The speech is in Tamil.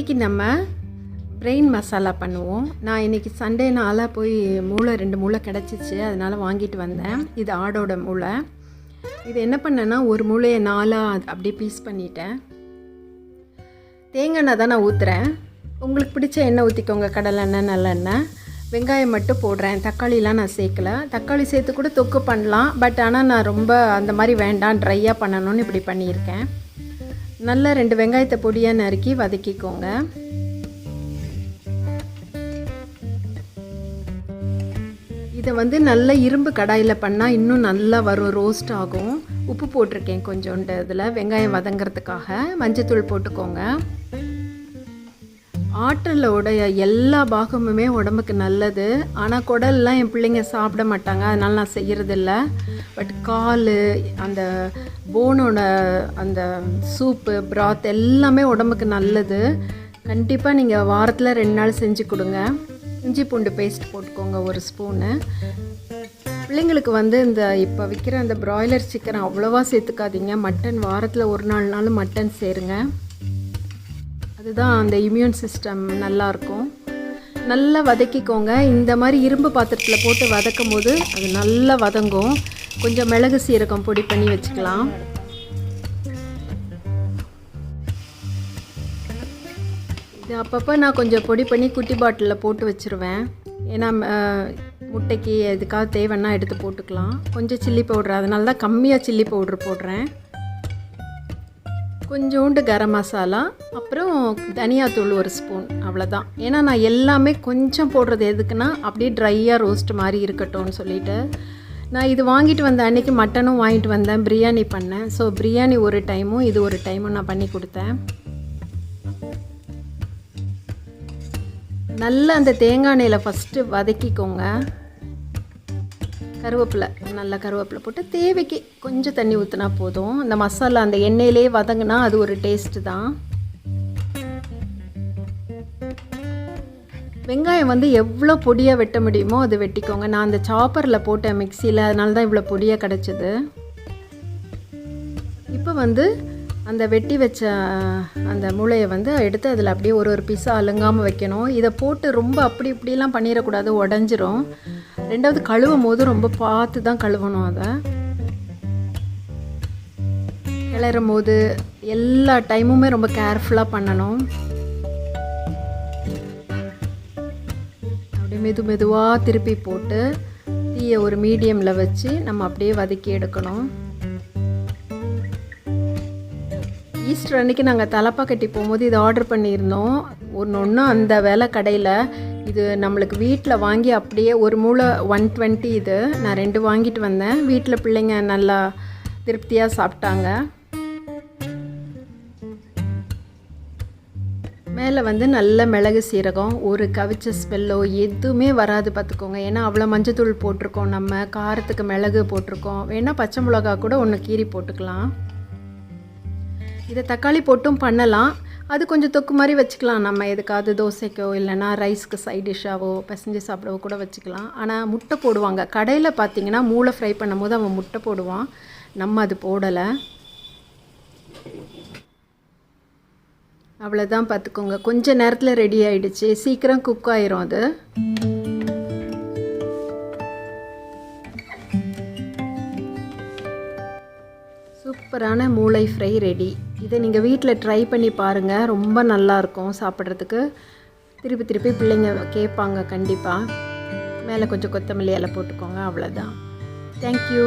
இன்றைக்கி நம்ம பிரெயின் மசாலா பண்ணுவோம். நான் இன்றைக்கி சண்டேனால போய் ரெண்டு மூளை கிடச்சிச்சு, அதனால் வாங்கிட்டு வந்தேன். இது ஆடோட மூளை. இது என்ன பண்ணேன்னா, ஒரு மூளையை 4 அப்படியே பீஸ் பண்ணிட்டேன். தேங்காய் எண்ணெய் தான் நான் ஊற்றுறேன். உங்களுக்கு பிடிச்ச எண்ணெய் ஊற்றிக்கோங்க, கடலெண்ணெய் நல்லெண்ணெய். வெங்காயம் மட்டும் போடுறேன், தக்காளிலாம் நான் சேர்க்கலை. தக்காளி சேர்த்து கூட தொக்கு பண்ணலாம், பட் ஆனால் நான் ரொம்ப அந்த மாதிரி வேண்டாம், ட்ரையாக பண்ணணும்னு இப்படி பண்ணியிருக்கேன். நல்லா 2 வெங்காயத்தை பொடியாக நறுக்கி வதக்கிக்கோங்க. இதை நல்ல இரும்பு கடாயில் பண்ணால் இன்னும் நல்லா வரும், ரோஸ்ட் ஆகும். உப்பு போட்டிருக்கேன் கொஞ்சோண்டு இதில், வெங்காயம் வதங்கிறதுக்காக. மஞ்சத்தூள் போட்டுக்கோங்க. ஆட்டிலோடைய எல்லா பாகமுமே உடம்புக்கு நல்லது. ஆனால் குடல்லாம் என் பிள்ளைங்க சாப்பிட மாட்டாங்க, அதனால் நான் செய்கிறதில்ல. பட் கால், அந்த போனோட அந்த சூப்பு, பிராத் எல்லாமே உடம்புக்கு நல்லது. கண்டிப்பாக நீங்கள் வாரத்தில் 2 நாள் செஞ்சு கொடுங்க. இஞ்சி பூண்டு பேஸ்ட் போட்டுக்கோங்க 1 ஸ்பூனு. பிள்ளைங்களுக்கு இந்த இப்போ விற்கிற அந்த ப்ராய்லர் சிக்கன் அவ்வளோவா சேர்த்துக்காதீங்க. மட்டன் வாரத்தில் 1 நாள்னாலும் மட்டன் சேருங்க. அதுதான் அந்த இம்யூன் சிஸ்டம் நல்லாயிருக்கும். நல்லா வதக்கிக்கோங்க. இந்த மாதிரி இரும்பு பாத்திரத்தில் போட்டு வதக்கும் போது அது நல்லா வதங்கும். கொஞ்சம் மிளகு சீரகம் பொடி பண்ணி வச்சுக்கலாம். இது அப்பப்போ நான் கொஞ்சம் பொடி பண்ணி குட்டி பாட்டிலில் போட்டு வச்சுருவேன். ஏன்னா முட்டைக்கு எதுக்காக தேவைன்னா எடுத்து போட்டுக்கலாம். கொஞ்சம் சில்லி பவுட்ரு, அதனால தான் கம்மியாக சில்லி பவுட்ரு போடுறேன். கொஞ்சோண்டு கரம் மசாலா, அப்புறம் தனியாத்தூள் 1 ஸ்பூன், அவ்வளோதான். ஏன்னா நான் எல்லாமே கொஞ்சம் போடுறது எதுக்குன்னா, அப்படியே ட்ரையாக ரோஸ்ட் மாதிரி இருக்கட்டும்னு சொல்லிவிட்டு. நான் இது வாங்கிட்டு வந்த அன்றைக்கி மட்டனும் வாங்கிட்டு வந்தேன், பிரியாணி பண்ணேன். ஸோ பிரியாணி ஒரு டைமும் இது ஒரு டைமும் நான் பண்ணி கொடுத்தேன். நல்லா அந்த தேங்காய் எண்ணெயில் ஃபஸ்ட்டு வதக்கிக்கோங்க. கருவேப்பிலை, நல்லா கருவேப்பிலை போட்டு தேவைக்கு கொஞ்சம் தண்ணி ஊற்றினா போதும். அந்த மசாலா அந்த எண்ணெயிலே வதங்கினா அது ஒரு டேஸ்ட்டு தான். வெங்காயம் எவ்வளோ பொடியாக வெட்ட முடியுமோ அது வெட்டிக்கோங்க. நான் அந்த சாப்பரில் போட்டேன் மிக்சியில், அதனால தான் இவ்வளோ பொடியாக கிடச்சிது. இப்போ அந்த வெட்டி வச்ச அந்த மூளையை எடுத்து அதில் அப்படியே ஒரு பீஸாக அலுங்காமல் வைக்கணும். இதை போட்டு ரொம்ப அப்படி இப்படிலாம் பண்ணிடக்கூடாது, உடஞ்சிரும். 2வது கழுவும் போது ரொம்ப பார்த்து தான் கழுவணும். அதை கிளறும் போது எல்லா டைமுமே ரொம்ப கேர்ஃபுல்லாக பண்ணணும். அப்படியே மெதுவாக திருப்பி போட்டு தீயை ஒரு மீடியமில் வச்சு நம்ம அப்படியே வதக்கி எடுக்கணும். ஈஸ்டர் அன்றைக்கி நாங்கள் தலப்பா கட்டி போகும்போது இது ஆர்டர் பண்ணியிருந்தோம். ஒன்று அந்த வேலை கடையில் இது நம்மளுக்கு வீட்டில் வாங்கி அப்படியே ஒரு மூளை 120. இது நான் 2 வாங்கிட்டு வந்தேன். வீட்டில் பிள்ளைங்க நல்லா திருப்தியாக சாப்பிட்டாங்க. மேலே நல்ல மிளகு சீரகம், ஒரு கவிச்ச ஸ்மெல்லோ எதுவுமே வராது பார்த்துக்கோங்க. ஏன்னா அவ்வளோ மஞ்சத்தூள் போட்டிருக்கோம், நம்ம காரத்துக்கு மிளகு போட்டிருக்கோம். வேணால் பச்சை மிளகா கூட ஒன்று கீறி போட்டுக்கலாம். இதை தக்காளி போட்டும் பண்ணலாம். அது கொஞ்சம் தொக்கு மாதிரி வச்சுக்கலாம். நம்ம எதுக்காவது தோசைக்கோ இல்லைனா ரைஸ்க்கு சைட் டிஷ்ஷாவோ பசஞ்சு சாப்பிடவோ கூட வச்சுக்கலாம். ஆனால் முட்டை போடுவாங்க கடையில். பார்த்தீங்கன்னா மூளை ஃப்ரை பண்ணும் போது அவன் முட்டை போடுவான், நம்ம அது போடலை. அவ்வளோதான் பார்த்துக்கோங்க. கொஞ்சம் நேரத்தில் ரெடி ஆகிடுச்சு, சீக்கிரம் குக் ஆயிரும். அது சூப்பரான மூளை ஃப்ரை ரெடி. இதை நீங்கள் வீட்டில் ட்ரை பண்ணி பாருங்கள், ரொம்ப நல்லாயிருக்கும் சாப்பிட்றதுக்கு. திருப்பி பிள்ளைங்க கேட்பாங்க கண்டிப்பாக. மேலே கொஞ்சம் கொத்தமல்லி இலை போட்டுக்கோங்க, அவ்வளோதான். தேங்க்யூ.